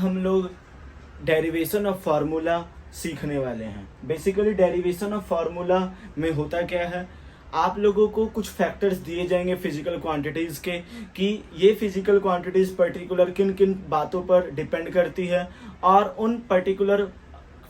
हम लोग derivation of formula सीखने वाले हैं। बेसिकली डेरिवेशन ऑफ फार्मूला में होता क्या है, आप लोगों को कुछ फैक्टर्स दिए जाएंगे फिजिकल क्वांटिटीज़ के कि ये फिजिकल क्वांटिटीज़ पर्टिकुलर किन किन बातों पर डिपेंड करती है, और उन पर्टिकुलर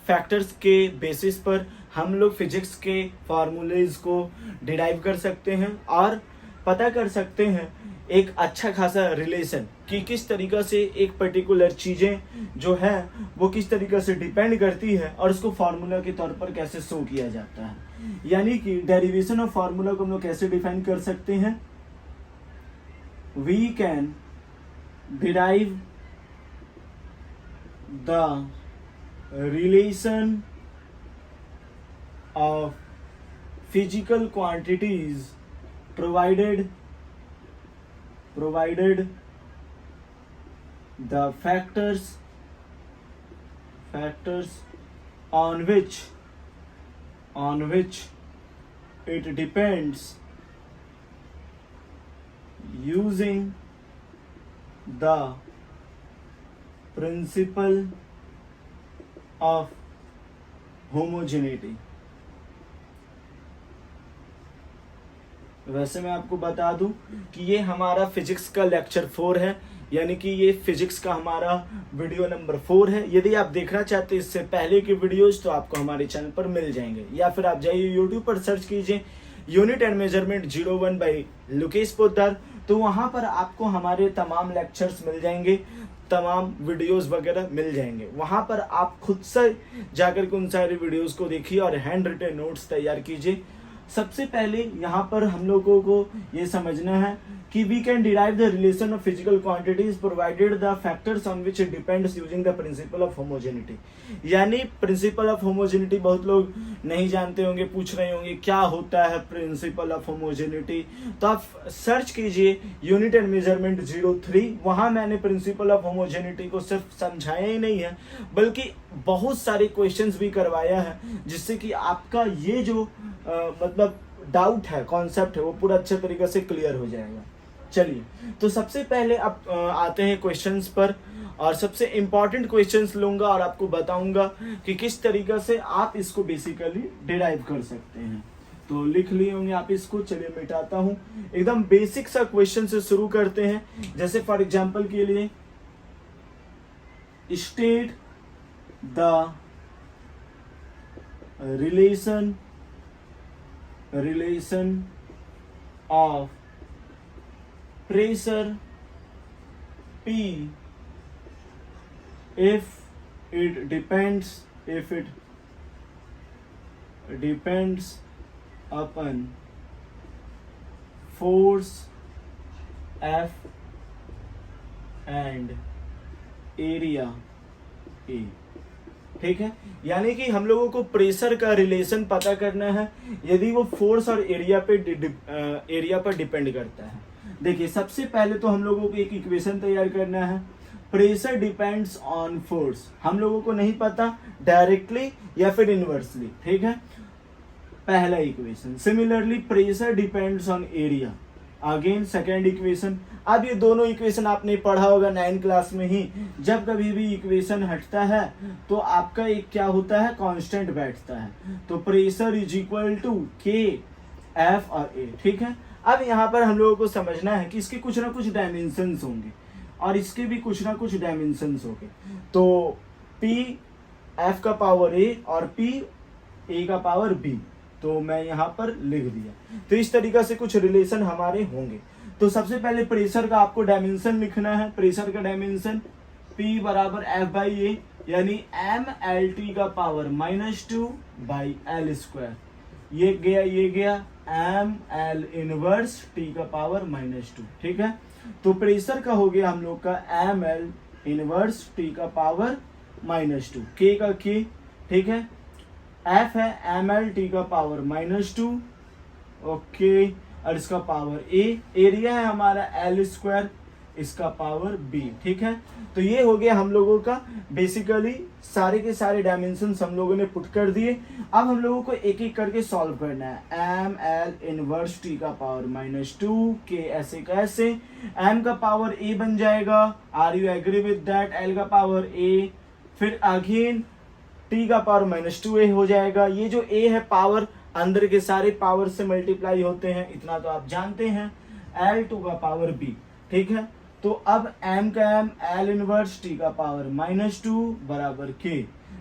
फैक्टर्स के बेसिस पर हम लोग फिजिक्स के फार्मूलेज को डिराइव कर सकते हैं और पता कर सकते हैं एक अच्छा खासा रिलेशन कि किस तरीक़ा से एक पर्टिकुलर चीज़ें जो है वो किस तरीक़ा से डिपेंड करती है और उसको फार्मूला के तौर पर कैसे शो किया जाता है। यानी कि डेरिवेशन ऑफ फार्मूला को हम लोग कैसे डिफाइन कर सकते हैं, we can derive the relation of physical quantities provided the factors on which it depends using the principle of homogeneity। वैसे मैं आपको बता दूं कि ये हमारा फिजिक्स का लेक्चर 4 है, यानी कि ये फिजिक्स का हमारा वीडियो नंबर 4 है। यदि आप देखना चाहते हैं इससे पहले के वीडियोस तो आपको हमारे चैनल पर मिल जाएंगे, या फिर आप जाइए यूट्यूब पर सर्च कीजिए unit and measurement 01 by Lukesh Poddar, तो वहाँ पर आपको हमारे तमाम लेक्चर्स मिल जाएंगे, तमाम वीडियोस वगैरह मिल जाएंगे। वहाँ पर आप खुद से जाकर के उन सारे वीडियोस को देखिए और हैंड रिटन नोट्स तैयार कीजिए। सबसे पहले यहाँ पर हम लोगों को ये समझना है कि we can derive the relation of physical quantities provided the factors on which it depends using the principle of homogeneity. यानी प्रिंसिपल ऑफ होमोजेनिटी बहुत लोग नहीं जानते होंगे, पूछ रहे होंगे क्या होता है प्रिंसिपल ऑफ होमोजेनिटी, तो आप सर्च कीजिए यूनिट एंड मेजरमेंट 03। वहाँ मैंने प्रिंसिपल ऑफ होमोजेनिटी को सिर्फ समझाया ही नहीं है बल्कि बहुत सारे क्वेश्चंस भी करवाया है, जिससे कि आपका ये जो मतलब डाउट है, कॉन्सेप्ट है, वो पूरा अच्छे तरीके से क्लियर हो जाएगा। चलिए, तो सबसे पहले अब आते हैं क्वेश्चंस पर, और सबसे इम्पॉर्टेंट क्वेश्चंस लूंगा और आपको बताऊंगा कि किस तरीके से आप इसको बेसिकली डिराइव कर सकते हैं। तो लिख लिए होंगे आप इसको, चलिए मिटाता हूं। एकदम बेसिक सा क्वेश्चन से शुरू करते हैं। जैसे फॉर एग्जांपल के लिए, state the relation of pressure P if it depends upon force F and area A। ठीक है, यानी कि हम लोगों को प्रेशर का रिलेशन पता करना है यदि वो फोर्स और एरिया पर डिपेंड करता है। देखिए, सबसे पहले तो हम लोगों को एक इक्वेशन तैयार करना है, प्रेशर डिपेंड्स ऑन फोर्स। हम लोगों को नहीं पता डायरेक्टली या फिर इनवर्सली, ठीक है, पहला equation. Similarly pressure depends on area, again second equation. अब ये दोनों इक्वेशन आपने पढ़ा होगा 9 क्लास में ही, जब कभी भी इक्वेशन हटता है तो आपका एक क्या होता है, कांस्टेंट बैठता है। तो प्रेशर इज इक्वल टू के एफ और ए, ठीक है। अब यहाँ पर हम लोगों को समझना है कि इसके कुछ ना कुछ डायमेंशंस होंगे और इसके भी कुछ ना कुछ डायमेंशंस होंगे। तो पी एफ का पावर ए और पी ए का पावर बी, तो मैं यहाँ पर लिख दिया। तो इस तरीके से कुछ रिलेशन हमारे होंगे। तो सबसे पहले प्रेशर का आपको डायमेंशन लिखना है। प्रेशर का डायमेंशन P बराबर F बाई ए, यानी MLT का पावर -2 बाई L स्क्वायर। ये गया ML इनवर्स T का पावर -2, ठीक है। तो प्रेशर का हो गया हम लोग का ML इनवर्स T का पावर -2, K का K, ठीक है। F है MLT का पावर -2, ओके, और इसका पावर A। एरिया है हमारा L स्क्वायर, इसका पावर b, ठीक है। तो ये हो गया हम लोगों का बेसिकली सारे के सारे डायमेंशंस हम लोगों ने पुट कर दिए। अब हम लोगों को एक एक करके सॉल्व करना है। एम एल इनवर्स टी का पावर -2 के ऐसे कैसे, एम का पावर a बन जाएगा, are you agree with that, L का पावर a, फिर अगेन t का पावर -2a हो जाएगा। ये जो a है पावर अंदर के सारे पावर से मल्टीप्लाई होते हैं, इतना तो आप जानते हैं। L2 का पावर b, ठीक है। तो अब m का m L इनवर्स t का पावर -2 बराबर k।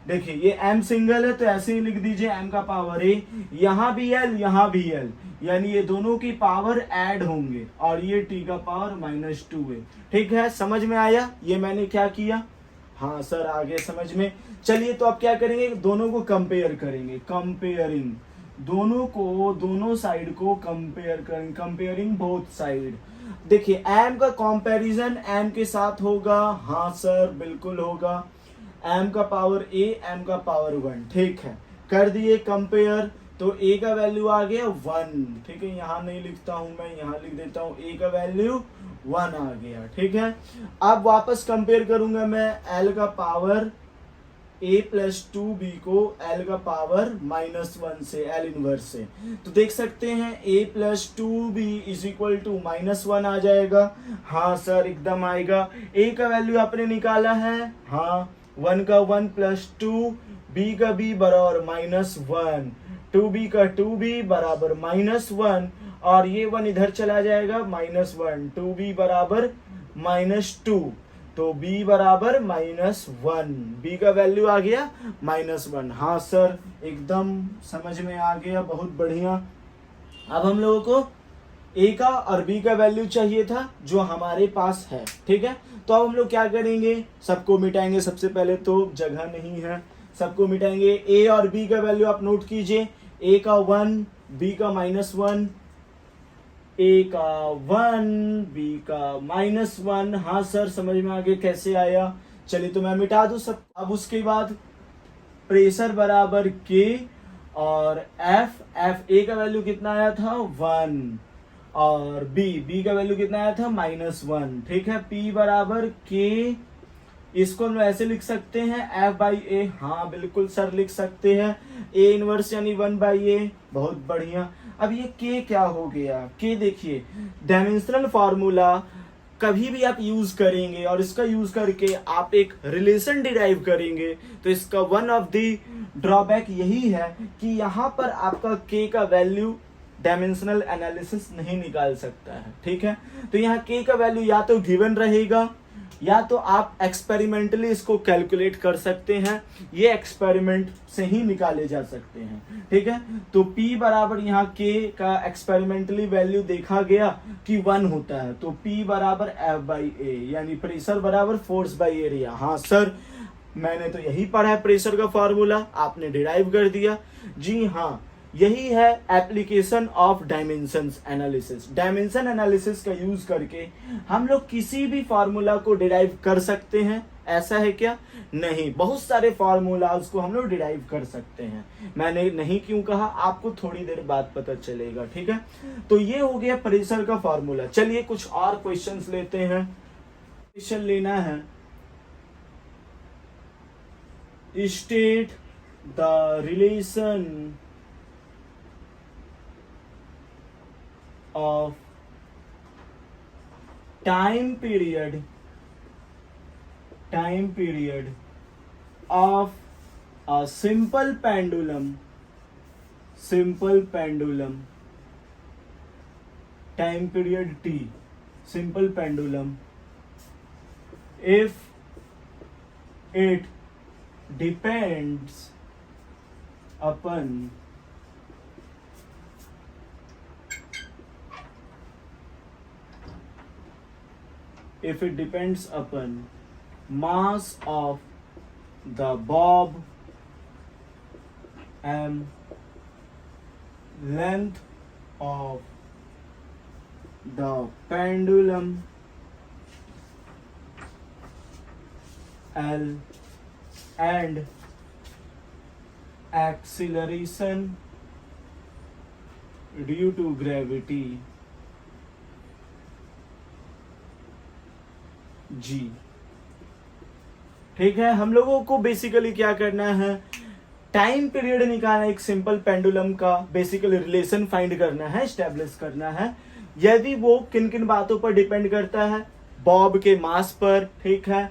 देखिए ये m सिंगल है तो ऐसे ही लिख दीजिए m का पावर a, यहाँ भी l यहाँ भी l, यानी ये दोनों की पावर ऐड होंगे और ये t का पावर -2 है, ठीक है। समझ में आया ये मैंने क्या किया? हाँ सर आगे समझ में। चलिए तो अब क्या करेंगे, दोनों को कंपेयर करेंगे, कंपेयरिंग दोनों को, दोनों साइड को कंपेयर करेंगे, कंपेयरिंग बोथ साइड। देखिए m का कंपैरिजन m के साथ होगा, हाँ सर बिल्कुल होगा। m का पावर a, m का पावर 1, ठीक है। कर दिए कंपेयर, तो a का वैल्यू आ गया 1, ठीक है। यहाँ नहीं लिखता हूं मैं, यहाँ लिख देता हूँ a का वैल्यू 1 आ गया, ठीक है। अब वापस कंपेयर करूंगा मैं l का पावर a प्लस 2b को l का पावर -1 से, l इनवर्स से, तो देख सकते हैं a plus 2b is equal to -1 आ जाएगा। हाँ सर एकदम आएगा। a का वैल्यू आपने निकाला है, हाँ 1 का 1 प्लस 2, b का b बराबर -1, 2b का 2b बराबर -1 और ये 1 इधर चला जाएगा -1, 2b बराबर -2, तो b बराबर -1, b का वैल्यू आ गया -1। हाँ सर एकदम समझ में आ गया, बहुत बढ़िया। अब हम लोगों को a का और b का वैल्यू चाहिए था जो हमारे पास है, ठीक है। तो अब हम लोग क्या करेंगे, सबको मिटाएंगे। सबसे पहले तो जगह नहीं है, सबको मिटाएंगे। a और b का वैल्यू आप नोट कीजिए, a का 1, b का -1, a का 1, b का -1। हाँ सर समझ में आ गया कैसे आया। चलिए तो मैं मिटा दूं सब। अब उसके बाद प्रेशर बराबर k और f a का वैल्यू कितना आया था 1 और b का वैल्यू कितना आया था -1, ठीक है। p बराबर k, इसको हम ऐसे लिख सकते हैं f/a, हाँ बिल्कुल सर लिख सकते हैं, a इनवर्स यानी 1/a, बहुत बढ़िया। अब ये k क्या हो गया, k देखिए डायमेंशनल फार्मूला कभी भी आप यूज करेंगे और इसका यूज करके आप एक रिलेशन डिराइव करेंगे, तो इसका वन ऑफ द ड्रॉबैक यही है कि यहाँ पर आपका k का वैल्यू डायमेंशनल एनालिसिस नहीं निकाल सकता है, ठीक है। तो यहाँ k का वैल्यू या तो गिवन रहेगा या तो आप एक्सपेरिमेंटली इसको कैलकुलेट कर सकते हैं, ये एक्सपेरिमेंट से ही निकाले जा सकते हैं, ठीक है। तो P बराबर यहाँ K का एक्सपेरिमेंटली वैल्यू देखा गया कि 1 होता है, तो P बराबर F/A यानी प्रेशर बराबर फोर्स बाई एरिया। हाँ सर मैंने तो यही पढ़ा है प्रेशर का फॉर्मूला, आपने डिराइव कर दिया। जी हाँ यही है application of dimensions analysis. Dimension analysis का यूज करके हम लोग किसी भी फार्मूला को डिराइव कर सकते हैं, ऐसा है क्या? नहीं, बहुत सारे फार्मूलाज को हम लोग डिराइव कर सकते हैं। मैंने नहीं क्यों कहा, आपको थोड़ी देर बाद पता चलेगा, ठीक है। तो ये हो गया प्रेशर का फार्मूला। चलिए कुछ और क्वेश्चंस लेते हैं। क्वेश्चन लेना है, state the relation of time period of a simple pendulum time period t, simple pendulum, if it depends upon mass of the bob and length of the pendulum L and acceleration due to gravity जी। ठीक है, हम लोगों को basically क्या करना है, time period निकालना, एक सिंपल पेंडुलम का बेसिकली रिलेशन फाइंड करना है, स्टैब्लिश करना है। यदि वो किन किन बातों पर डिपेंड करता है, बॉब के मास पर, ठीक है,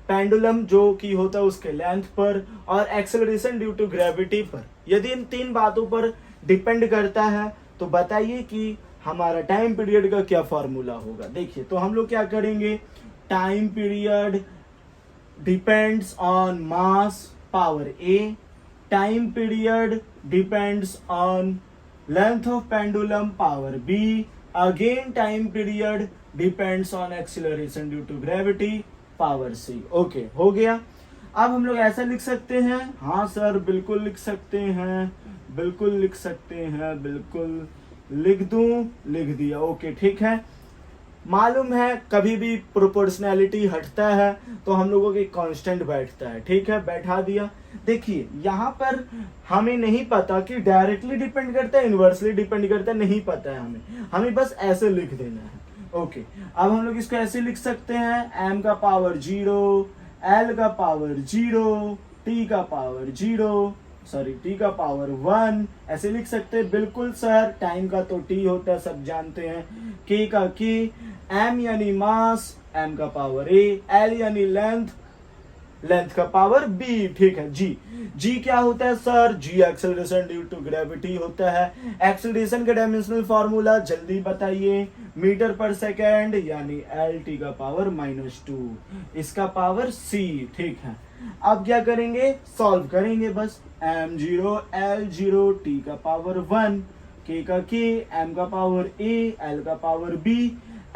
पेंडुलम जो कि होता है उसके लेंथ पर, और एक्सेलरेशन ड्यू टू ग्रेविटी पर। यदि इन तीन बातों पर डिपेंड करता है तो बताइए कि हमारा टाइम पीरियड का क्या फॉर्मूला होगा। देखिए, तो हम लोग क्या करेंगे, time period depends on mass power A, time period depends on length of pendulum power B, again time period depends on acceleration due to gravity power C. Okay, हो गया। अब हम लोग ऐसा लिख सकते हैं, हाँ सर बिल्कुल लिख सकते हैं, बिल्कुल लिख सकते हैं, बिल्कुल लिख दूं, लिख दिया। ओके, ठीक है। मालूम है कभी भी प्रोपोर्शनैलिटी हटता है तो हम लोगों के कांस्टेंट बैठता है, ठीक है, बैठा दिया। देखिए यहाँ पर हमें नहीं पता कि डायरेक्टली डिपेंड करता है, इनवर्सली डिपेंड करता है, नहीं पता है हमें बस ऐसे लिख देना है। ओके, अब हम लोग इसको ऐसे लिख सकते हैं, m का पावर 0, l का पावर 0, t का पावर 0, सॉरी t का पावर 1, ऐसे लिख सकते हैं। बिल्कुल सर, टाइम का तो t होता है, सब जानते हैं, k का k, m यानी मास, m का पावर a, l यानी लेंथ, लेंथ का पावर b, ठीक है। g क्या होता है sir, g acceleration due to gravity होता है। एक्सेलरेशन का डायमेंशनल फॉर्मूला जल्दी बताइए, मीटर पर सेकेंड यानी lt का पावर -2, इसका पावर c, ठीक है। अब क्या करेंगे, सॉल्व करेंगे बस, m0 l0 t का पावर 1, k का k, m का पावर a, l का पावर b,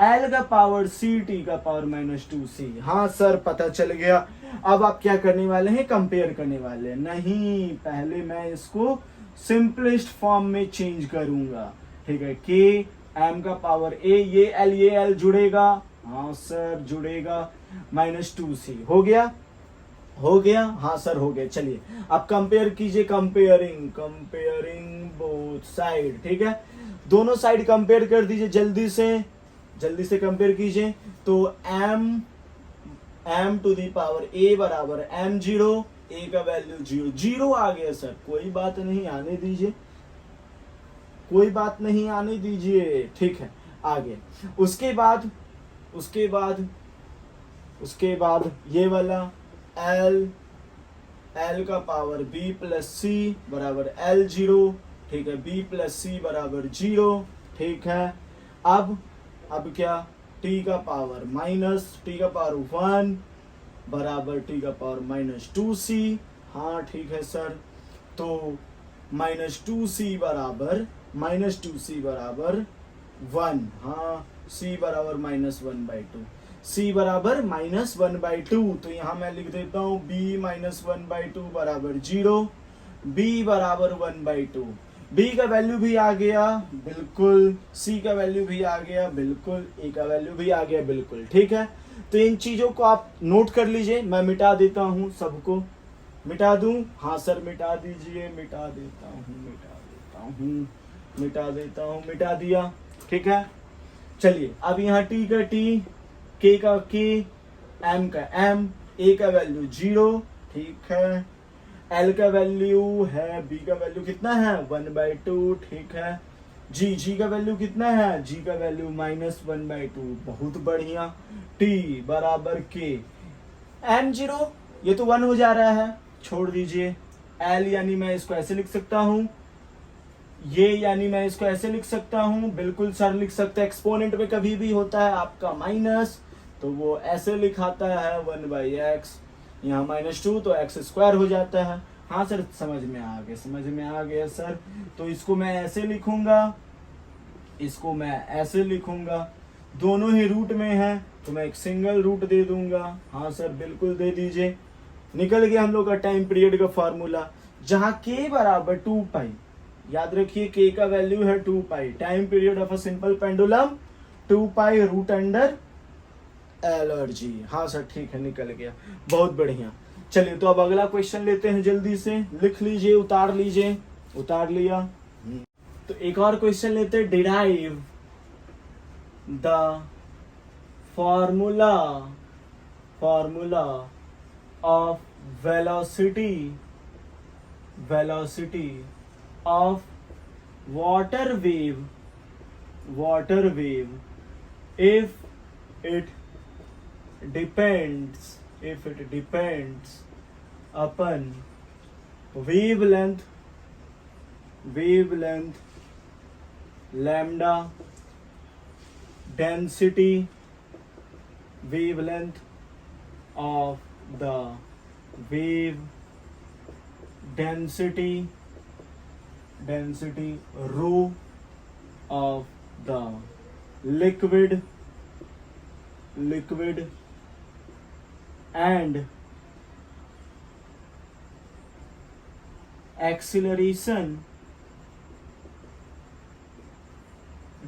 l का पावर c, t का पावर -2c। हाँ सर पता चल गया। अब आप क्या करने वाले हैं, कंपेयर करने वाले हैं। नहीं, पहले मैं इसको सिंपलेस्ट फॉर्म में चेंज करूंगा, ठीक है। k, m का पावर a, ये l जुड़ेगा, हाँ सर जुड़ेगा, -2c। हो गया, हो गया, हाँ सर हो गया। चलिए अब कंपेयर कीजिए, कंपेयरिंग बोथ साइड, ठीक है, दोनों साइड कंपेयर कर दीजिए, जल्दी से कंपेयर कीजिए। तो m to the power a बराबर m0, a का वैल्यू 0 आ गया सर, कोई बात नहीं, आने दीजिए, कोई बात नहीं, आने दीजिए, ठीक है, आगे। उसके बाद ये वाला l का पावर b प्लस सी बराबर l0, ठीक है, b प्लस सी बराबर 0, ठीक है। अब क्या, t का पावर 1 बराबर t का पावर -2c, हाँ ठीक है सर। तो -2c बराबर 1, हाँ, c बराबर -1/2, c बराबर -1/2, तो यहाँ मैं लिख देता हूँ b -1/2 बराबर 0, b बराबर 1/2। b का वैल्यू भी आ गया बिल्कुल, c का वैल्यू भी आ गया बिल्कुल, a का वैल्यू भी आ गया बिल्कुल, ठीक है। तो इन चीजों को आप नोट कर लीजिए, मैं मिटा देता हूँ, सबको मिटा दूं, हाँ सर मिटा दीजिए, मिटा देता हूँ, मिटा दिया, ठीक है। चलिए अब यहाँ t का t, k का k, m का m, a का वैल्यू 0, ठीक है, l का वैल्यू है, b का वैल्यू कितना है 1/2, ठीक है। g का वैल्यू कितना है, g का वैल्यू -1/2, बहुत बढ़िया। t बराबर k, m0 ये तो 1 हो जा रहा है, छोड़ दीजिए। l यानी मैं इसको ऐसे लिख सकता हूँ, ये यानी मैं इसको ऐसे लिख सकता हूँ, बिल्कुल सर लिख सकते हैं। एक्सपोनेंट में कभी भी होता है आपका माइनस, तो वो ऐसे लिखाता है 1/x, यहाँ -2 तो x² हो जाता है। हाँ सर समझ में आ गया सर। तो इसको मैं ऐसे लिखूंगा, दोनों ही रूट में है तो मैं एक सिंगल रूट दे दूंगा। हाँ सर बिल्कुल दे दीजिए। निकल गया हम लोग का टाइम पीरियड का फॉर्मूला, जहां k बराबर 2π, याद रखिए k का वैल्यू है 2π, time period of a simple pendulum 2π √L और G। हाँ सर ठीक है, निकल गया, बहुत बढ़िया। चलिए तो अब अगला क्वेश्चन लेते हैं, जल्दी से लिख लीजिए, उतार लिया। तो एक और क्वेश्चन लेते हैं, derive the formula formula of velocity of water wave if it depends upon wavelength lambda density wavelength of the wave density rho of the liquid and acceleration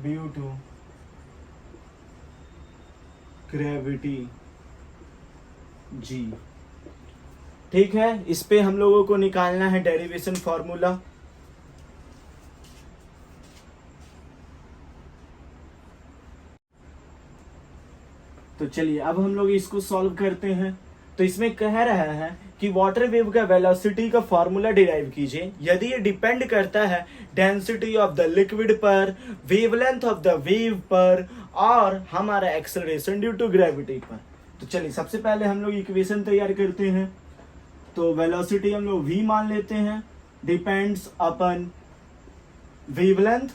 due to gravity g। ठीक है, इस पे हम लोगों को निकालना है derivation formula. तो चलिए अब हम लोग इसको सॉल्व करते हैं। तो इसमें कह रहा है कि वाटर वेव का वेलोसिटी का फॉर्मूला डिराइव कीजिए यदि ये डिपेंड करता है डेंसिटी ऑफ द लिक्विड पर, वेवलेंथ ऑफ द वेव पर और हमारा एक्सेलरेशन ड्यू टू ग्रेविटी पर। तो चलिए सबसे पहले हम लोग इक्वेशन तैयार करते हैं। तो वेलोसिटी हम लोग v मान लेते हैं, depends upon wavelength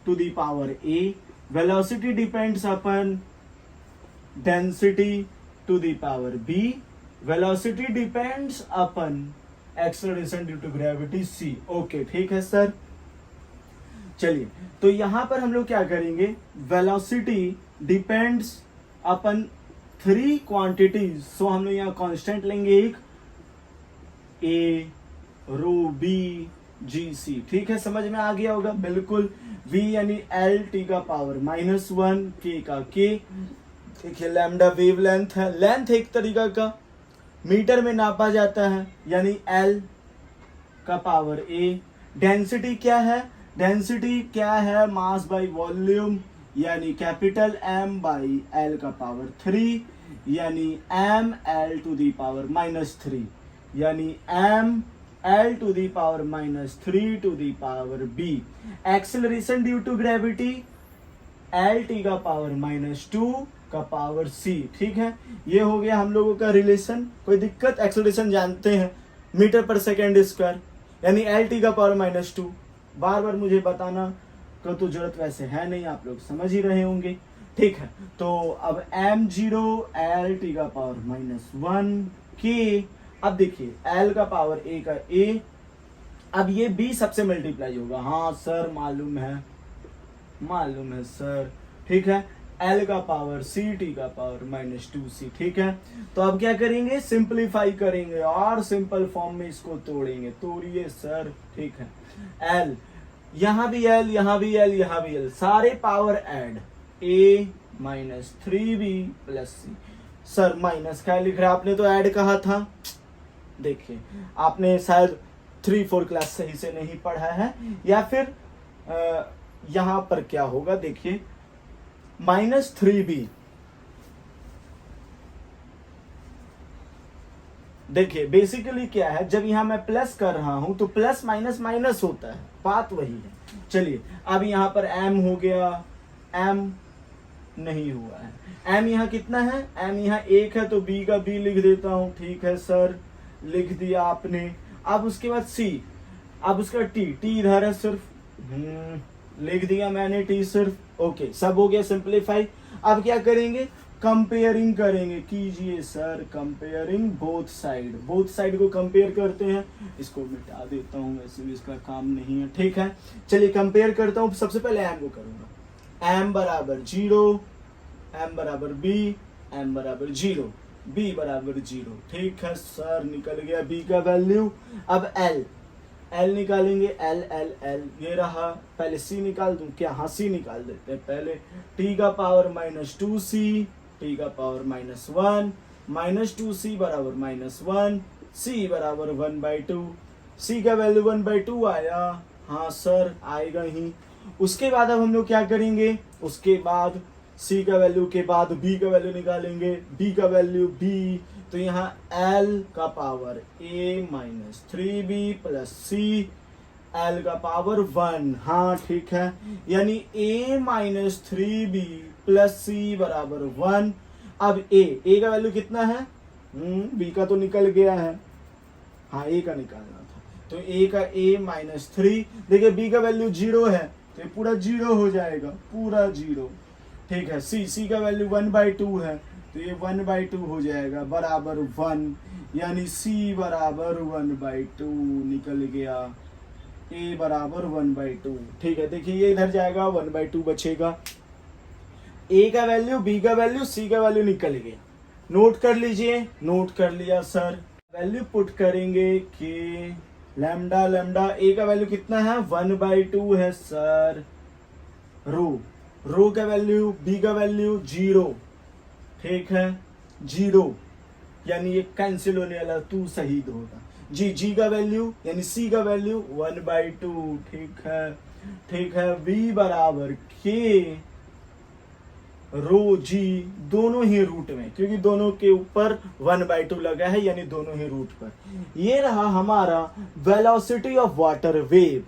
to the power a, velocity depends upon density to the power b, velocity depends upon acceleration due to gravity c। Okay ठीक है सर। चलिए तो यहां पर हम लोग क्या करेंगे, वेलोसिटी डिपेंड्स अपॉन 3 क्वांटिटीज। सो हम लोग यहाँ कांस्टेंट लेंगे एक a row b g c। ठीक है, समझ में आ गया होगा बिल्कुल। v यानी l t का पावर -1, k का k। देखिए लैम्डा वेव लेंथ है, लेंथ एक तरीका का मीटर में नापा जाता है यानी L का पावर A। डेंसिटी क्या है, डेंसिटी क्या है, मास बाय वॉल्यूम यानी कैपिटल M बाई L का पावर 3 यानी M L to the power -3 यानी M L to the power -3 to the power B। Acceleration due to gravity L T का पावर -2 का पावर c। ठीक है, ये हो गया हम लोगों का रिलेशन। कोई दिक्कत, एक्सेलरेशन जानते हैं मीटर पर सेकेंड स्क्वायर यानी LT का पावर -2। बार बार मुझे बताना का तो जरूरत वैसे है नहीं, आप लोग समझ ही रहे होंगे। ठीक है, तो अब m0 LT का पावर -1 k। अब देखिए L का पावर a का a, अब ये b सबसे मल्टीप्लाई होगा। हाँ सर मालूम है सर। ठीक है, L का पावर c, t का पावर -2c। ठीक है, तो अब क्या करेंगे, सिंपलीफाई करेंगे और सिंपल फॉर्म में इसको तोड़ेंगे। तोड़िए सर। ठीक है, L यहां भी L, यहां भी L, यहां भी L, सारे power add a -3b + c। Sir minus क्या लिख रहा है, आपने तो ऐड कहा था। देखिए आपने शायद 3-4 क्लास सही से नहीं पढ़ा है या फिर यहां पर क्या होगा, देखिए -3b। देखिए बेसिकली क्या है, जब यहां मैं प्लस कर रहा हूं तो प्लस माइनस माइनस होता है, बात वही है। चलिए अब यहां पर m हो गया, m नहीं हुआ है, m यहां कितना है, m यहां 1 है तो b का b लिख देता हूं। ठीक है सर, लिख दिया आपने। अब उसके बाद c, अब उसका t इधर है सिर्फ, लिख दिया मैंने t सिर्फ। ओके, सब हो गया सिंप्लीफाई। अब क्या करेंगे, कंपेयरिंग करेंगे। कीजिए सर कंपेयरिंग बोथ साइड को कंपेयर करते हैं। इसको मिटा देता हूं, वैसे भी इसका काम नहीं है। ठीक है, चलिए कंपेयर करता हूं। सबसे पहले m को करूंगा, m बराबर 0, m बराबर b, m बराबर 0, b बराबर 0। ठीक है सर, निकल गया b का वैल्यू। अब L निकालेंगे, L ये रहा। पहले C निकाल दूं क्या, हाँ C निकाल देते हैं पहले। t का पावर -2c, t का पावर -1, -2c बराबर -1, c बराबर 1/2। c का वैल्यू 1/2 आया, हाँ सर आएगा ही। उसके बाद अब हम लोग क्या करेंगे, उसके बाद सी का वैल्यू के बाद बी का वैल्यू निकालेंगे, बी का वैल्यू बी, तो यहाँ एल का power a minus 3b plus c L का पावर 1। हाँ ठीक है, यानी a माइनस 3b प्लस सी बराबर 1। अब a का वैल्यू कितना है, b का तो निकल गया है, हाँ a का निकालना था, तो a का a माइनस 3, देखिए b का वैल्यू 0 है तो ये पूरा 0 हो जाएगा, पूरा 0। ठीक है, c का वैल्यू 1/2 है तो ये 1/2 हो जाएगा बराबर 1, यानी c बराबर 1/2 निकल गया, a बराबर 1/2। ठीक है, देखिए ये इधर जाएगा 1/2 बचेगा, a का वैल्यू, b का वैल्यू, c का वैल्यू निकल गया। नोट कर लीजिए, नोट कर लिया सर। वैल्यू पुट करेंगे कि लैम्डा लैम्डा a का वैल्यू कितना है 1/2 है सर, रो का वैल्यू, b का वैल्यू 0। ठीक है 0, यानी ये कैंसिल होने वाला, तू शहीद होगा। जी का वैल्यू यानी c का वैल्यू 1/2। ठीक है, v बराबर k रो जी, दोनों ही रूट में, क्योंकि दोनों के ऊपर 1/2 लगा है, यानी दोनों ही रूट पर। ये रहा हमारा वेलोसिटी ऑफ वाटर वेव।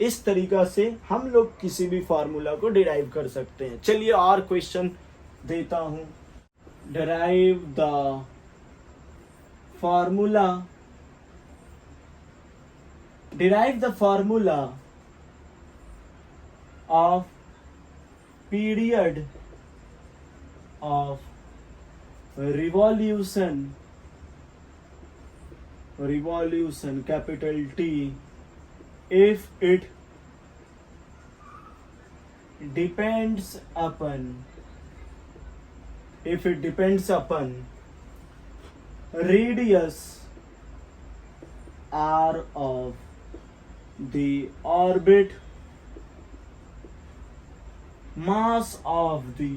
इस तरीका से हम लोग किसी भी फार्मूला को डिराइव कर सकते हैं। चलिए और क्वेश्चन देता हूं। Derive the formula of period of revolution capital T if it depends upon radius r of the orbit, mass of the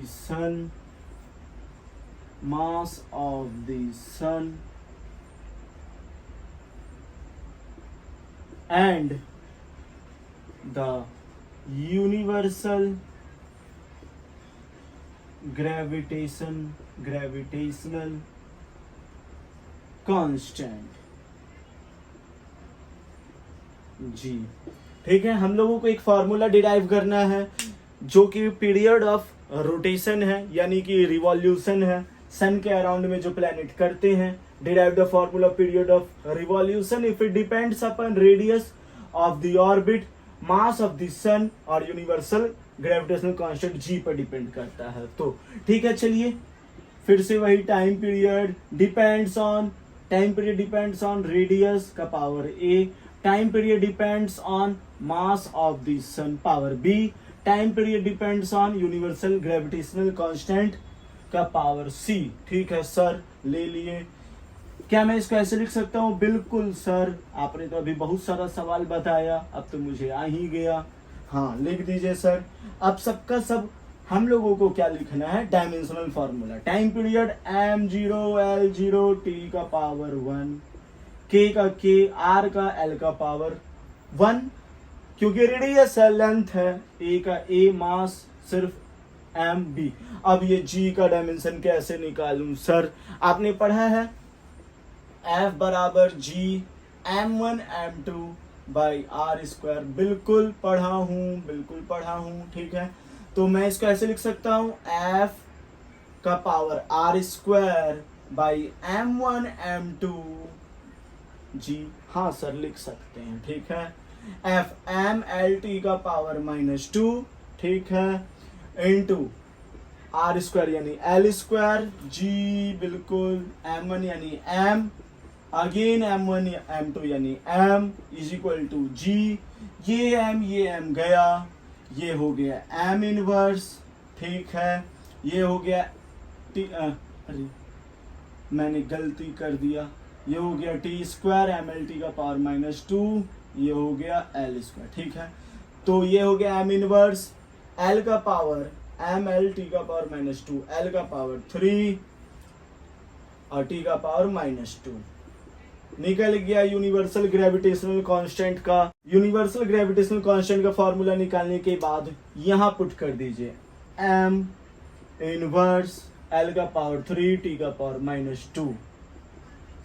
sun and the universal gravitational constant। जी ठीक है, हम लोगों को एक फार्मूला डिराइव करना है जो कि पीरियड ऑफ रोटेशन है, यानी कि रिवॉल्यूशन है, सन के अराउंड में जो प्लैनेट करते हैं। Derive the formula period of revolution if it depends upon radius of the orbit, mass of the sun और यूनिवर्सल ग्रेविटेशनल कांस्टेंट जी पर डिपेंड करता है। तो ठीक है, चलिए फिर से वही time period depends on radius का power A, time period depends on mass of the sun power b, time period depends on universal gravitational constant का पावर सी। ठीक है सर, ले लिए। क्या मैं इसको ऐसे लिख सकता हूँ? बिल्कुल सर, आपने तो अभी बहुत सारा सवाल बताया, अब तो मुझे आ ही गया। हाँ लिख दीजिए सर। अब सबका सब हम लोगों को क्या लिखना है? Dimensional formula. Time period m0 l0 t का पावर 1, k का k, r का l का पावर 1, क्योंकि रेडियस है, लेंथ है, a का a, मास सिर्फ m b। अब ये g का डायमेंशन कैसे निकालूं सर? आपने पढ़ा है F बराबर g m1 m2 by are square. बिल्कुल पढ़ा हूं। ठीक है, तो मैं इसको ऐसे लिख सकता हूं, F का power R square by m1 m2 g। हाँ सर लिख सकते हैं। ठीक है, F m l t का पावर -2, ठीक है, इंटू आर स्क्वायर यानी एल स्क्वायर, जी बिल्कुल, m1 यानी m, अगेन m1 m2 यानी m इज इक्वल टू जी। ये m गया, ये हो गया m इनवर्स। ठीक है, ये हो गया अरे मैंने गलती कर दिया, ये हो गया t स्क्वायर mlt का पावर -2, ये हो गया l स्क्वायर। ठीक है, तो ये हो गया m इनवर्स, l का पावर mlt का पावर -2, l का पावर 3 और t का पावर -2। निकल गया यूनिवर्सल ग्रेविटेशनल कांस्टेंट का। यूनिवर्सल ग्रेविटेशनल कांस्टेंट का फॉर्मूला निकालने के बाद यहां पुट कर दीजिए m इनवर्स L का पावर 3 T का पावर -2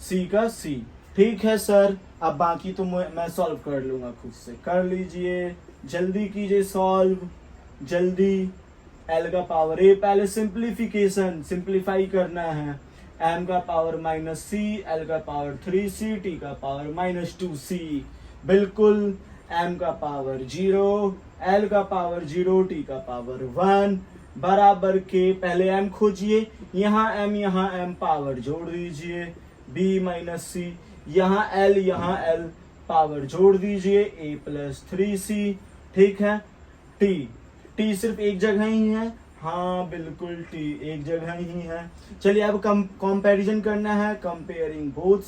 C का C। ठीक है सर, अब बाकी तो मैं सॉल्व कर लूंगा खुद से। कर लीजिए, जल्दी कीजिए सॉल्व, जल्दी। L का पावर A, पहले सिंप्लीफिकेशन, सिंप्लीफाई करना है। M का पावर -C, L का पावर 3C, T का पावर -2C। बिल्कुल, M का पावर 0, L का पावर 0, T का पावर 1 बराबर के, पहले M खोजिए, यहाँ M पावर जोड़ दीजिए, B -C, यहाँ L पावर जोड़ दीजिए, A + 3C। ठीक है, T सिर्फ एक जगह ही है, हाँ बिल्कुल T एक जगह ही है। चलिए अब कंपैरिजन करना है, कंपेयरिंग बोथ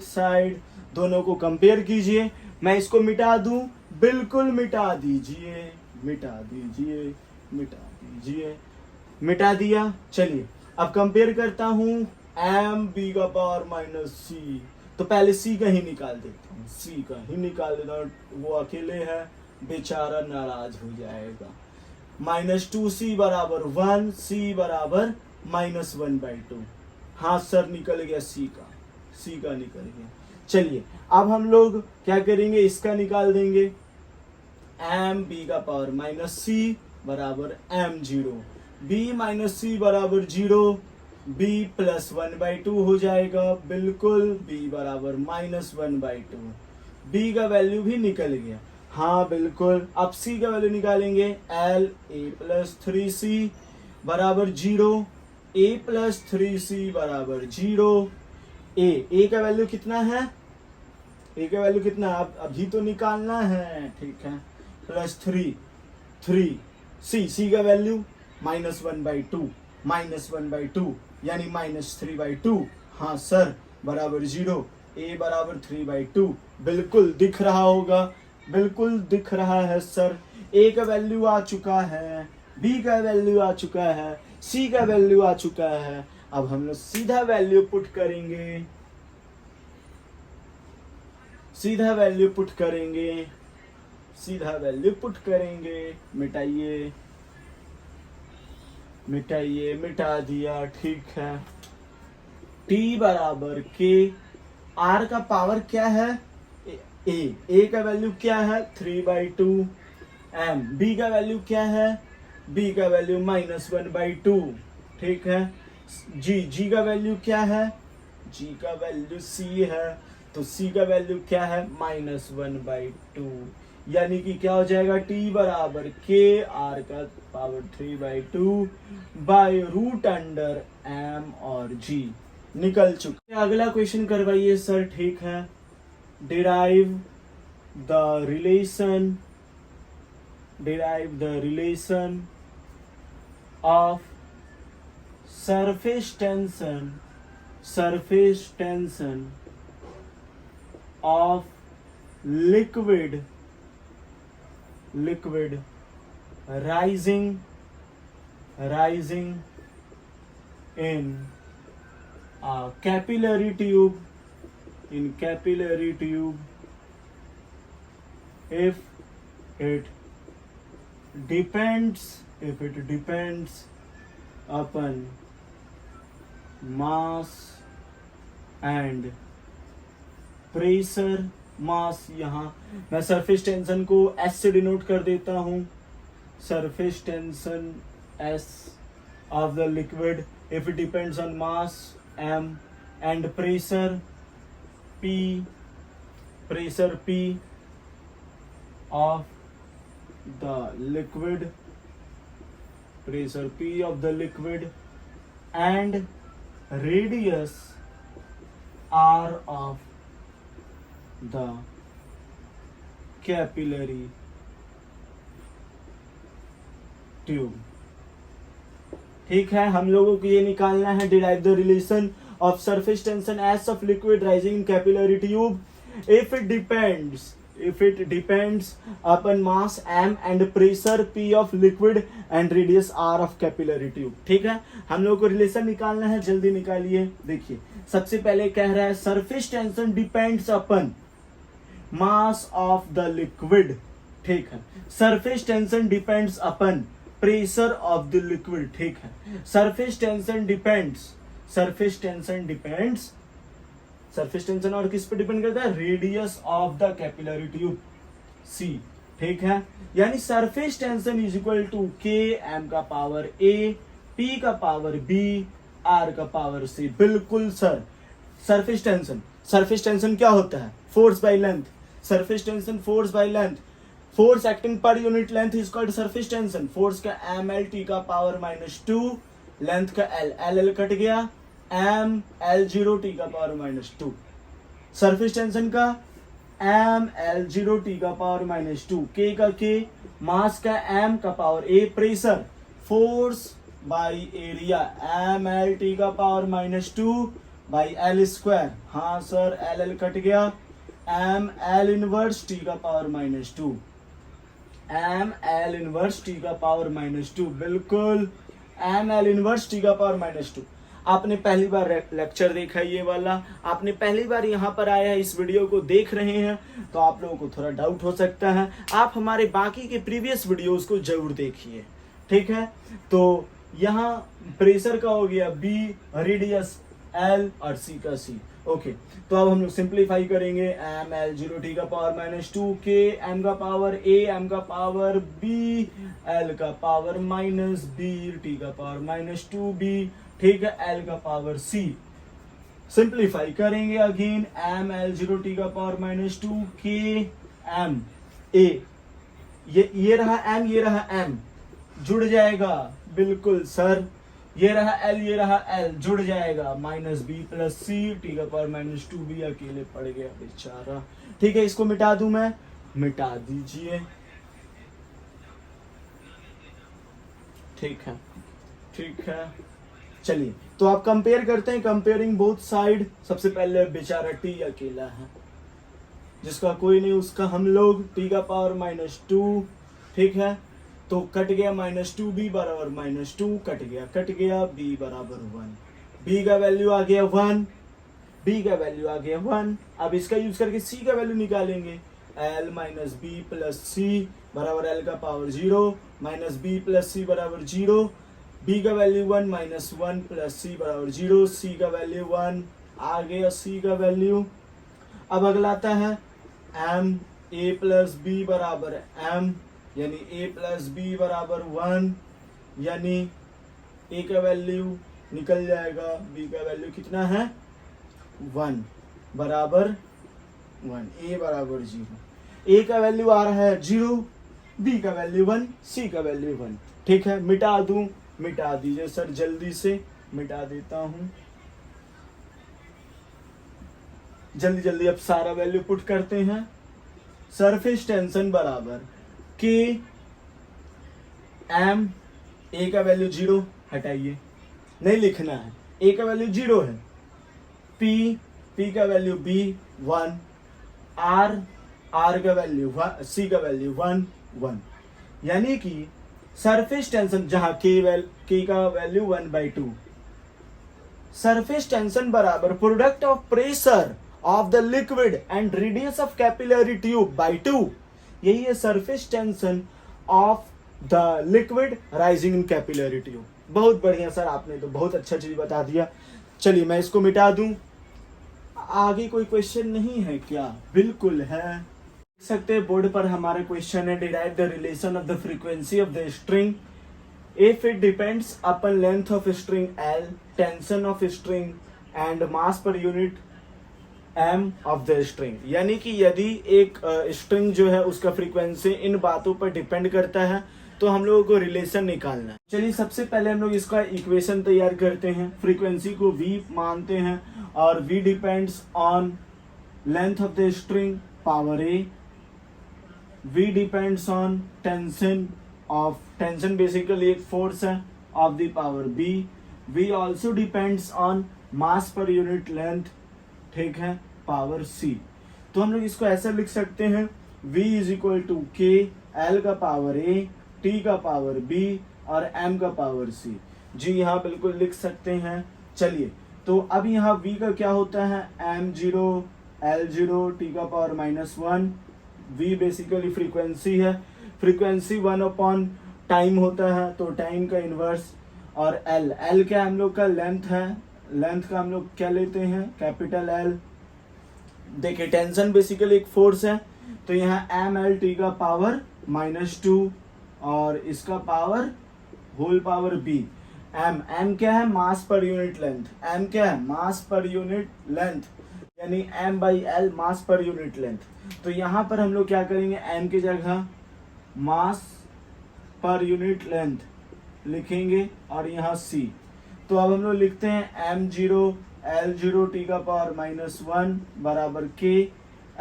साइड, दोनों को कंपेयर कीजिए। मैं इसको मिटा दूं, बिल्कुल मिटा दीजिए, मिटा दिया। चलिए अब कंपेयर करता हूं, M B का पावर -C, तो पहले C का ही निकाल देता हूँ, वो अकेले है, बेचारा नाराज हो जाएगा। -2C बराबर 1, C बराबर -1/2। हाँ सर, निकल गया C का निकल गया। चलिए अब हम लोग क्या करेंगे, इसका निकाल देंगे। M B का पावर -C बराबर M0, B -C बराबर 0, B + 1/2 हो जाएगा, बिल्कुल B बराबर -1/2। B का वैल्यू भी निकल गया, हाँ बिल्कुल। अब C का वैल्यू निकालेंगे, L A + 3C बराबर 0, A + 3C बराबर 0। A का वैल्यू कितना है, A का वैल्यू कितना, अभी तो निकालना है, ठीक है, +3 C का वैल्यू -1/2 यानी -3/2, हाँ सर, बराबर 0, A बराबर 3/2। बिल्कुल दिख रहा होगा, बिल्कुल दिख रहा है सर। A का वैल्यू आ चुका है, B का वैल्यू आ चुका है, C का वैल्यू आ चुका है। अब हम लोग सीधा वैल्यू पुट करेंगे, सीधा वैल्यू पुट करेंगे। मिटाइए, मिटा दिया, ठीक है। T बराबर K, R का पावर क्या है, A का वैल्यू क्या है, 3/2। M B का वैल्यू क्या है, B का वैल्यू -1/2, ठीक है। G का वैल्यू क्या है, G का वैल्यू C है, तो C का वैल्यू क्या है, -1/2। यानी कि क्या हो जाएगा, T बराबर K, R का पावर 3/2 √M और G निकल चुके। अगला क्वेश्चन करवाइए सर, ठीक है। derive the relation of surface tension of liquid rising in a capillary tube if it depends upon mass and pressure। मास, यहाँ मैं सरफेस टेंशन को S से डिनोट कर देता हूँ, surface tension S of the liquid if it depends on mass M and pressure P of the liquid, and radius R of the capillary tube। ठीक है, हम लोगों को ये निकालना है, derive the relation of surface tension S of liquid rising in capillary tube if it depends upon mass M and pressure P of liquid and radius R of capillary tube। ठीक है, हम लोगों को रिलेशन निकालना है, जल्दी निकालिए। देखिए, सबसे पहले कह रहा है surface tension depends upon mass of the liquid। ठीक है, surface tension depends upon pressure of the liquid, ठीक है। Surface tension depends, surface tension depends, surface tension और किस पे डिपेंड करता है, radius of the capillary tube C, ठीक है। यानी surface tension is equal to K M का पावर ए, पी का पावर बी, आर का पावर सी। बिल्कुल sir, surface tension, surface tension क्या होता है, force by length, surface tension force by length, force acting पर unit length is called surface tension. Force का M L T का power -2, length का L, L L cut गया, M L zero T का power -2। Surface tension का M L zero T का power -2, K का K, mass का M का power A, pressure force by area M L T का power -2 by L square, हाँ sir L L cut गया, M L inverse T का power -2, M L inverse T का power -2, बिल्कुल M L inverse T का power -2। आपने पहली बार lecture देखा है ये वाला, आपने पहली बार यहाँ पर आया है, इस वीडियो को देख रहे हैं, तो आप लोगों को थोड़ा डाउट हो सकता है। आप हमारे बाकी के प्रीवियस वीडियोस को जरूर देखिए, ठीक है। तो यहाँ प्रेशर का हो गया बी, रेडियस एल और सी का सी, ओके। तो अब हम लोग सिंप्लीफाई करेंगे, एम एल जीरो टी का पावर -2, के एम का पावर ए, एम का पावर बी, एल का पावर माइनस बी, टी का पावर -2b, ठीक है, एल का पावर सी। सिंप्लीफाई करेंगे again, M L zero T का पावर -2, के एम ए, ये रहा एम, ये रहा एम, जुड़ जाएगा, बिल्कुल सर, ये रहा एल, ये रहा एल, जुड़ जाएगा, -b + c, टी का पावर -2b अकेले पड़ गया बेचारा, ठीक है। इसको मिटा दूं मैं, मिटा दीजिए, ठीक है, ठीक है। चलिए तो आप कंपेयर करते हैं, कंपेयरिंग बोथ साइड। सबसे पहले बेचारा टी अकेला है, जिसका कोई नहीं, उसका हम लोग टी का पावर -2, ठीक है, तो कट गया -2b बराबर -2, कट गया b बराबर 1, b का वैल्यू आ गया 1, b का वैल्यू आ गया 1। अब इसका यूज करके c का वैल्यू निकालेंगे, l - b + c बराबर l का पावर 0, -b + c बराबर 0, b का वैल्यू 1 - 1 + c बराबर 0, c का वैल्यू 1 आ गया, c का वैल्यू। अब अगला आता है m a + b बराबर m, यानी a + b बराबर 1, यानी a का वैल्यू निकल जाएगा, b का वैल्यू कितना है 1 बराबर 1, a बराबर 0, a का वैल्यू आ रहा है 0, b का वैल्यू 1, c का वैल्यू 1, ठीक है। मिटा दूं, मिटा दीजिए सर, जल्दी से मिटा देता हूं, जल्दी जल्दी। अब सारा वैल्यू पुट करते हैं, सरफेस टेंशन बराबर के एम, ए का वैल्यू 0 हटाइए, नहीं लिखना है, ए का वैल्यू 0 है, पी का वैल्यू बी 1, आर का वैल्यू सी का वैल्यू 1, यानी कि सरफेस टेंशन जहां के का वैल्यू 1/2, सरफेस टेंशन बराबर product of pressure of the liquid and radius of capillary tube bye 2, यही है surface tension of the liquid rising in capillary tube. बहुत बढ़िया सर, आपने तो बहुत अच्छा चीज बता दिया। चलिए मैं इसको मिटा दूं, आगे कोई क्वेश्चन नहीं है क्या? बिल्कुल है, देख सकते हैं बोर्ड पर हमारा क्वेश्चन है, derive the relation of the frequency of the string if it depends upon length of string L, tension of string and mass per unit M of the string. यानी कि यदि एक स्ट्रिंग जो है उसका फ्रीक्वेंसी इन बातों पर depend करता है तो हम लोगों को रिलेशन निकालना है। चलिए सबसे पहले हम लोग इसका इक्वेशन तैयार करते हैं। फ्रीक्वेंसी को v मानते हैं और v depends on length of the string power a, v depends on tension basically एक फोर्स है of the power b, v also depends on mass per unit length, ठीक है, पावर c। तो हम लोग इसको ऐसा लिख सकते हैं, v = k, l का पावर a, t का पावर b और m का पावर c। जी यहाँ बिल्कुल लिख सकते हैं। चलिए तो अब यहाँ v का क्या होता है, m0 l0 t का पावर -1, v बेसिकली फ्रीक्वेंसी है, फ्रीक्वेंसी 1/2 टाइम होता है तो टाइम का इन्वर्स, और एल क्या हम लोग का लेंथ है, लेंथ का हम लोग क्या लेते हैं कैपिटल एल। देखिए टेंशन बेसिकली एक फोर्स है, तो यहाँ एम एल टी का पावर -2 और इसका power whole power B. M क्या है mass per unit length, M क्या है मास पर यूनिट लेंथ, यानी M by L mass per unit length. तो यहाँ पर हम लोग क्या करेंगे, एम की जगह मास पर यूनिट लेंथ लिखेंगे और यहाँ सी। तो अब हम लोग लिखते हैं m0 L0 टी का पावर -1 बराबर k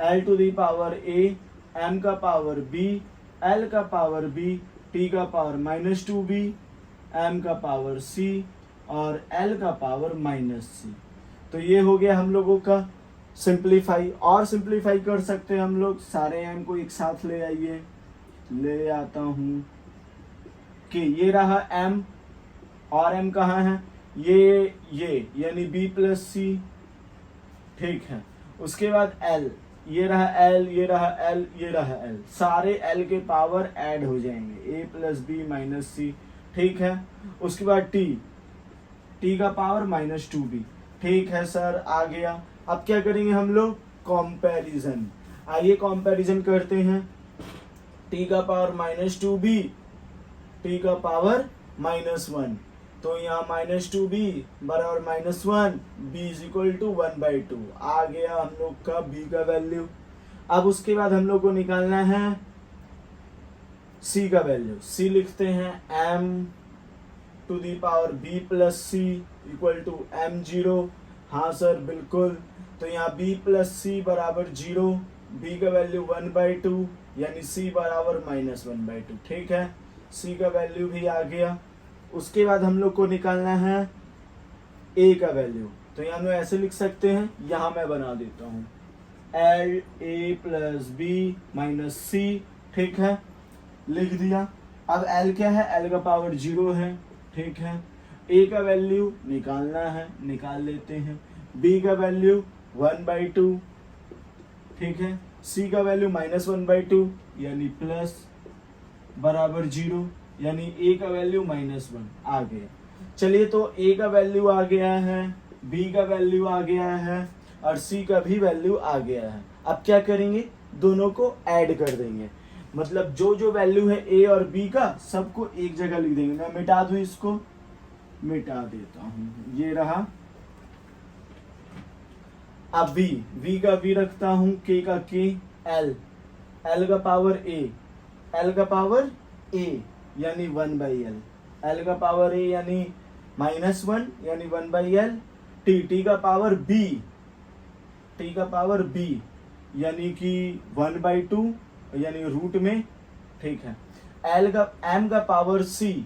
L to the power a, m का पावर b, L का पावर b, t का पावर -2b, m का पावर c और L का पावर -c। तो ये हो गया हम लोगों का सिंप्लीफाई। और सिंप्लीफाई कर सकते हैं हम लोग, सारे m को एक साथ ले आइए, ले आता हूँ कि ये रहा m और m कहाँ है, ये यानी b प्लस सी, ठीक है। उसके बाद l, ये रहा l, ये रहा l, ये रहा l, सारे l के पावर ऐड हो जाएंगे, a plus b minus c, ठीक है। उसके बाद t का पावर -2b, ठीक है सर आ गया। अब क्या करेंगे हम लोग, कंपैरिजन। आइए कंपैरिजन करते हैं, t का पावर -2b, t का पावर -1, तो यहाँ -2b बराबर -1, b इज इक्वल टू 1/2 आ गया हम लोग का b का वैल्यू। अब उसके बाद हम लोग को निकालना है c का वैल्यू। c लिखते हैं m to the power b plus C equal to m0। हाँ सर बिल्कुल, तो यहाँ b प्लस सी बराबर 0, b का वैल्यू 1/2 यानी c बराबर -1/2, ठीक है। c का वैल्यू भी आ गया। उसके बाद हम लोग को निकालना है a का वैल्यू, तो यहाँ हम लोग ऐसे लिख सकते हैं, यहाँ मैं बना देता हूँ l a plus b minus c, ठीक है लिख दिया। अब l क्या है, l का पावर 0 है, ठीक है। a का वैल्यू निकालना है, निकाल लेते हैं, b का वैल्यू 1/2, ठीक है। c का वैल्यू -1/2 यानी प्लस बराबर 0, यानी a का वैल्यू -1 आ गया। चलिए तो a का वैल्यू आ गया है, b का वैल्यू आ गया है और c का भी वैल्यू आ गया है। अब क्या करेंगे, दोनों को ऐड कर देंगे, मतलब जो जो वैल्यू है a और b का सबको एक जगह लिख देंगे। मैं मिटा दूं, इसको मिटा देता हूं, ये रहा। अब v का v रखता हूं, k का k, l का पावर a, l का पावर a यानी 1/l, l का पावर a यानी -1 यानी 1/l, t का पावर b, t का पावर b यानी कि 1/2 यानी रूट में, ठीक है। m का पावर c,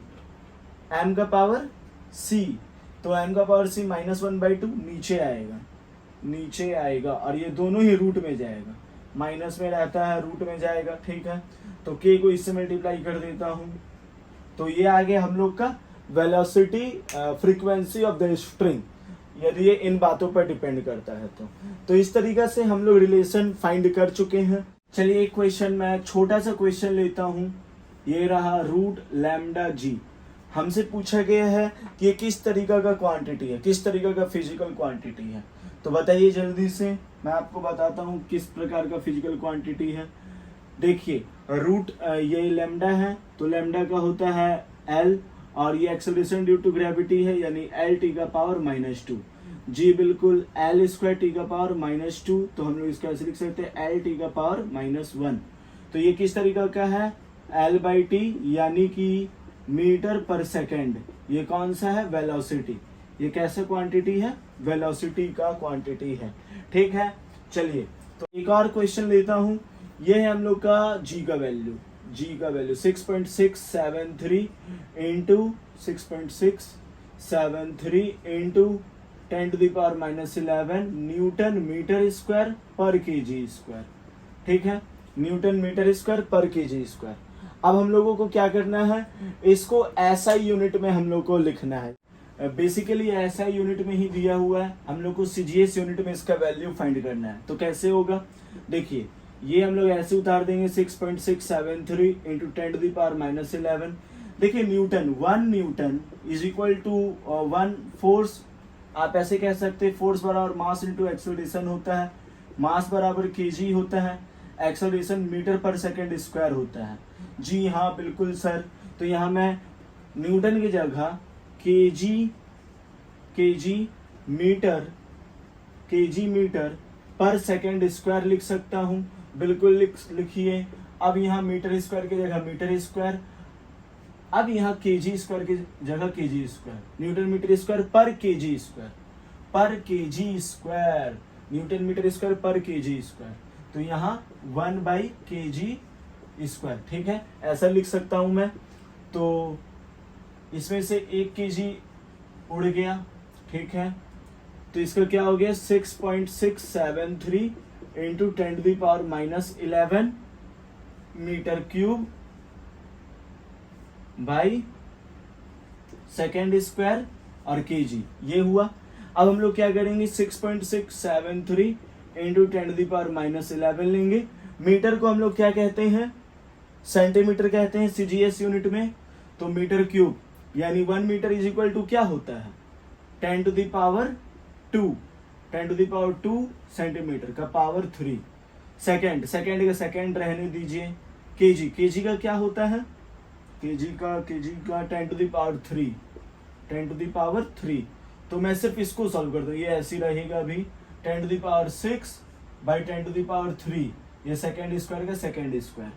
m का पावर c, तो m का पावर c -1/2 नीचे आएगा, नीचे आएगा और ये दोनों ही रूट में जाएगा, माइनस में रहता है रूट में जाएगा, ठीक है। तो k को इससे मल्टीप्लाई कर देता हूँ, तो ये आ गया हम लोग का velocity frequency of the string, यदि ये इन बातों पर डिपेंड करता है तो इस तरीका से हम लोग रिलेशन फाइंड कर चुके हैं। चलिए एक क्वेश्चन, मैं छोटा सा क्वेश्चन लेता हूँ, ये रहा रूट लैम्डा जी। हमसे पूछा गया है कि ये किस तरीका का क्वांटिटी है, किस तरीका का फिजिकल क्वांटिटी है, तो बताइए जल्दी से, मैं आपको बताता हूँ किस प्रकार का फिजिकल क्वांटिटी है। देखिए रूट ये लैम्डा है, तो लैम्डा का होता है L और ये एक्सेलरेशन ड्यू टू ग्रेविटी है यानी L टी का पावर -2, जी बिल्कुल L स्क्वायर टी का पावर -2, तो हम लोग इसका ऐसे लिख सकते हैं L टी का पावर -1। तो ये किस तरीका का है, L/T यानी कि मीटर पर सेकेंड। ये कौन सा है, वेलोसिटी, ये कैसा क्वांटिटी है, वेलोसिटी का क्वांटिटी है, ठीक है। चलिए तो एक और क्वेश्चन लेता हूँ, ये है हम लोग का g का वैल्यू, g का value 6.673 into 6.673 into 10⁻⁻11 newton metre square पर केजी स्क्वायर, ठीक है, न्यूटन मीटर स्क्वायर पर केजी स्क्वायर। अब हम लोगों को क्या करना है, इसको SI यूनिट में हम लोग को लिखना है। बेसिकली SI यूनिट में ही दिया हुआ है, हम लोग को CGS यूनिट में इसका वैल्यू फाइंड करना है। तो कैसे होगा, देखिए ये हम लोग ऐसे उतार देंगे 6.673 इंटू 10⁻⁻11, देखिए newton, 1 newton is equal to 1 force. आप ऐसे कह सकते हैं फोर्स बराबर मास इंटू एक्सेलरेशन होता है, मास बराबर केजी होता है, एक्सेलरेशन मीटर पर सेकंड स्क्वायर होता है। जी हाँ बिल्कुल सर। तो यहाँ मैं न्यूटन की जगह केजी मीटर पर सेकंड स्क्वायर लिख सकता हूँ। बिल्कुल लिखिए। अब यहाँ मीटर स्क्वायर की जगह मीटर स्क्वायर, अब यहाँ केजी स्क्वायर की जगह kg square, newton metre square पर KG square, newton metre square पर केजी स्क्वायर। तो यहाँ 1/kg स्क्वायर। ठीक है, ऐसा लिख सकता हूं मैं। तो इसमें से 1 kg उड़ गया। ठीक है, तो इसका क्या हो गया 6.673 into 10⁻⁻11 metre cube by second square और केजी, ये हुआ। अब हम लोग क्या करेंगे 6.673 इंटू 10⁻⁻11 लेंगे। मीटर को हम लोग क्या कहते हैं, सेंटीमीटर कहते हैं सीजीएस यूनिट में। तो मीटर क्यूब यानी 1 मीटर इज इक्वल टू क्या होता है 10⁻², 10⁻² सेंटीमीटर का पावर 3। सेकेंड का सेकेंड रहने दीजिए। केजी का क्या होता है, केजी का 10⁻3। तो मैं सिर्फ इसको सॉल्व कर दूं, ये ऐसी रहेगा अभी 10⁻6/10⁻3, ये सेकेंड स्क्वायर का सेकेंड स्क्वायर।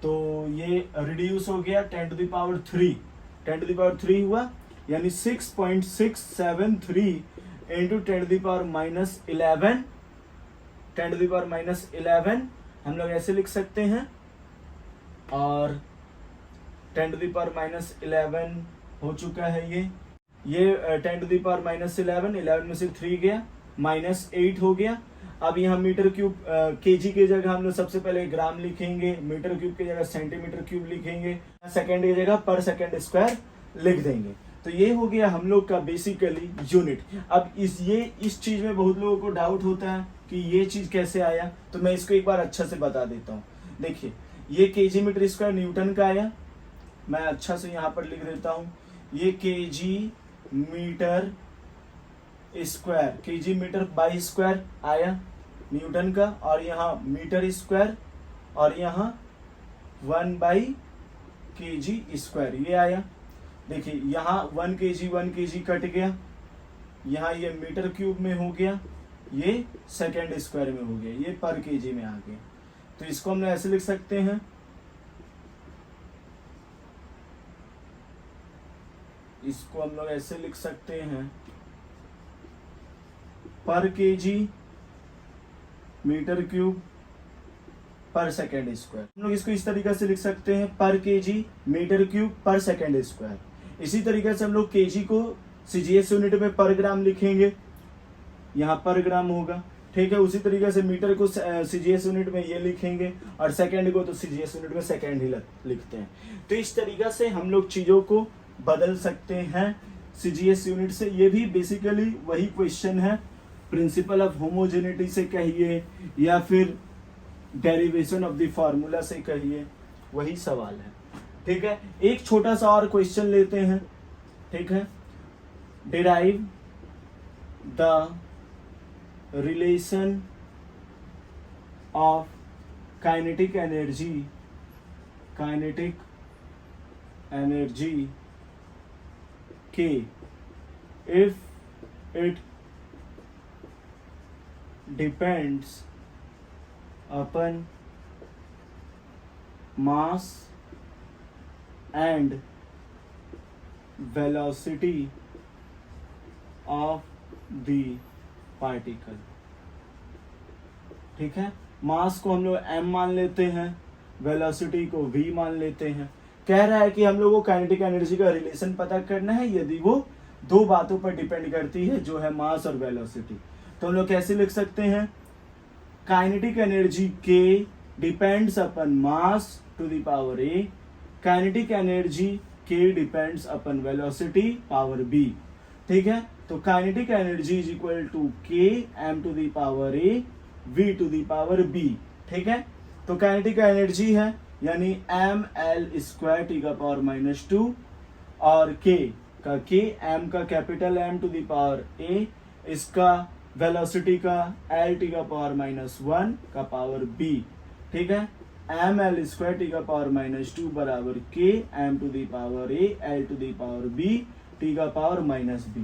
तो ये रिड्यूस हो गया 10⁻3 हुआ, यानी 6.673 इंटू 10⁻11 हम लोग ऐसे लिख सकते हैं। और 10⁻11 हो चुका है ये 10⁻11 में से 3 गया, -8 हो गया। अब यहाँ मीटर क्यूब केजी की जगह हम लोग सबसे पहले ग्राम लिखेंगे, मीटर क्यूब की जगह सेंटीमीटर क्यूब लिखेंगे, सेकंड की जगह पर सेकंड स्क्वायर लिख देंगे। तो ये हो गया हम लोग का बेसिकली यूनिट। अब इस चीज में बहुत लोगों को डाउट होता है कि ये चीज कैसे आया, तो मैं इसको एक बार अच्छा से बता देता हूँ। देखिए ये केजी मीटर स्क्वायर न्यूटन का आया, मैं अच्छा से यहाँ पर लिख देता हूँ। ये केजी मीटर बाई स्क्वायर आया न्यूटन का, और यहाँ मीटर स्क्वायर, और यहाँ 1/kg स्क्वायर ये आया। देखिए यहाँ 1 kg कट गया, यहाँ ये मीटर क्यूब में हो गया, ये सेकेंड स्क्वायर में हो गया, ये पर केजी में आ गया। तो इसको हम ऐसे लिख सकते हैं, इसको हम लोग ऐसे लिख सकते हैं, पर केजी मीटर क्यूब पर सेकेंड स्क्वायर। हम लोग इसको इस तरीके से लिख सकते हैं, पर केजी मीटर क्यूब पर सेकेंड स्क्वायर। इसी तरीके से हम लोग केजी को सीजीएस यूनिट में पर ग्राम लिखेंगे, यहाँ पर ग्राम होगा। ठीक है, उसी तरीके से मीटर को सीजीएस यूनिट में ये लिखेंगे, और सेकेंड को तो सीजीएस यूनिट में सेकेंड ही लिखते हैं। तो इस तरीके से हम लोग चीजों को बदल सकते हैं सीजीएस यूनिट से। ये भी बेसिकली वही क्वेश्चन है, प्रिंसिपल ऑफ होमोजेनिटी से कहिए या फिर डेरिवेशन ऑफ द फार्मूला से कहिए, वही सवाल है। ठीक है, एक छोटा सा और क्वेश्चन लेते हैं। ठीक है, derive the relation of kinetic energy के if it depends upon mass and velocity of the particle। ठीक है, मास को हम लोग m मान लेते हैं, वेलोसिटी को v मान लेते हैं। कह रहा है कि हम लोग को काइनेटिक एनर्जी का रिलेशन पता करना है यदि वो दो बातों पर डिपेंड करती है, जो है मास और वेलोसिटी। तो हम लोग कैसे लिख सकते हैं, काइनेटिक एनर्जी के depends upon mass to the power a, kinetic energy के depends upon velocity power b। ठीक है, तो kinetic energy is equal to k m to the power a v to the power b। ठीक है, तो kinetic energy है यानी ml² T⁻², और k का k, m का capital M to the power a, इसका वेलोसिटी का l t का पावर -1 का पावर b, ठीक है। एम एल स्क्वायर टी का पावर -2 बराबर k m to the power a l to the power b t का पावर -b,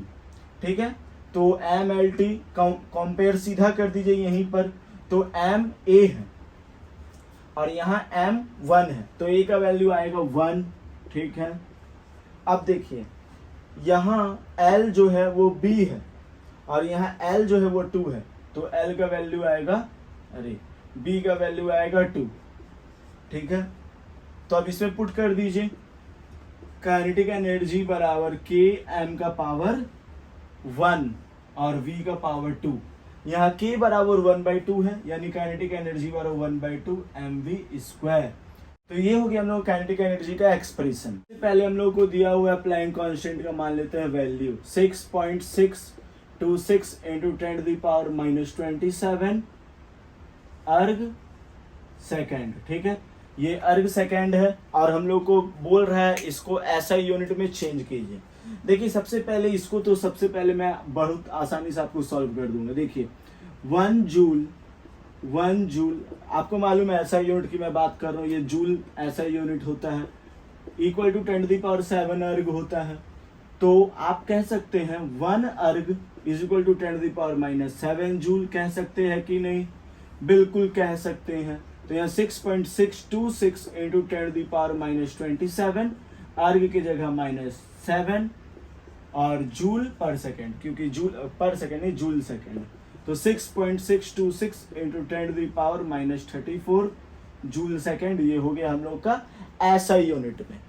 ठीक है। तो एम एल टी कंपेयर सीधा कर दीजिए यहीं पर, तो एम a है और यहाँ m 1 है, तो a का वैल्यू आएगा 1, ठीक है। अब देखिए यहाँ l जो है वो b है और यहाँ l जो है वो 2 है, तो l का वैल्यू आएगा, अरे b का वैल्यू आएगा 2, ठीक है। तो अब इसमें पुट कर दीजिए, काइनेटिक एनर्जी बराबर k m का पावर 1 और v का पावर 2, यहाँ k बराबर 1/2 है, यानी काइनेटिक एनर्जी बराबर 1/2 mv स्क्वायर। तो ये हो गया हम लोग काइनेटिक एनर्जी का एक्सप्रेशन। पहले हम लोग को दिया हुआ है प्लैंक कांस्टेंट का, मान लेते हैं वैल्यू 6.626 इंटू 10⁻27 अर्ग सेकेंड, ठीक है। ये अर्ग सेकेंड है और हम लोग को बोल रहा है इसको ऐसा यूनिट में चेंज कीजिए। देखिए सबसे पहले इसको, तो सबसे पहले मैं बहुत आसानी से आपको सॉल्व कर दूंगा। देखिए 1 जूल आपको मालूम है ऐसा यूनिट की मैं बात कर रहा हूँ, ये जूल ऐसा यूनिट होता है, इक्वल टू 10⁻7 अर्ग होता है। तो आप कह सकते हैं 1 अर्ग इज इक्वल टू 10⁻7 जूल, कह सकते हैं कि नहीं? बिल्कुल कह सकते हैं। तो यहाँ 6.626 इंटू 10⁻27 अर्ग की जगह -7 और जूल पर सेकेंड, क्योंकि जूल पर सेकेंड नहीं, जूल सेकेंड, तो 6.626 इंटू 10⁻34 जूल सेकेंड, ये हो गया हम लोग का ऐसा यूनिट में।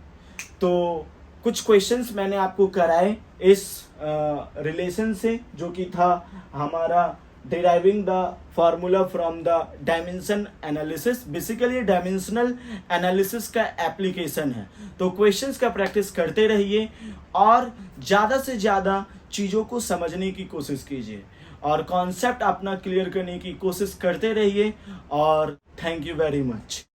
तो कुछ क्वेश्चंस मैंने आपको कराए इस रिलेशन से, जो कि था हमारा deriving the formula from the dimension analysis. Basically dimensional analysis का एप्लीकेशन है। तो क्वेश्चंस का प्रैक्टिस करते रहिए और ज़्यादा से ज़्यादा चीज़ों को समझने की कोशिश कीजिए और कॉन्सेप्ट अपना क्लियर करने की कोशिश करते रहिए। और थैंक यू वेरी मच।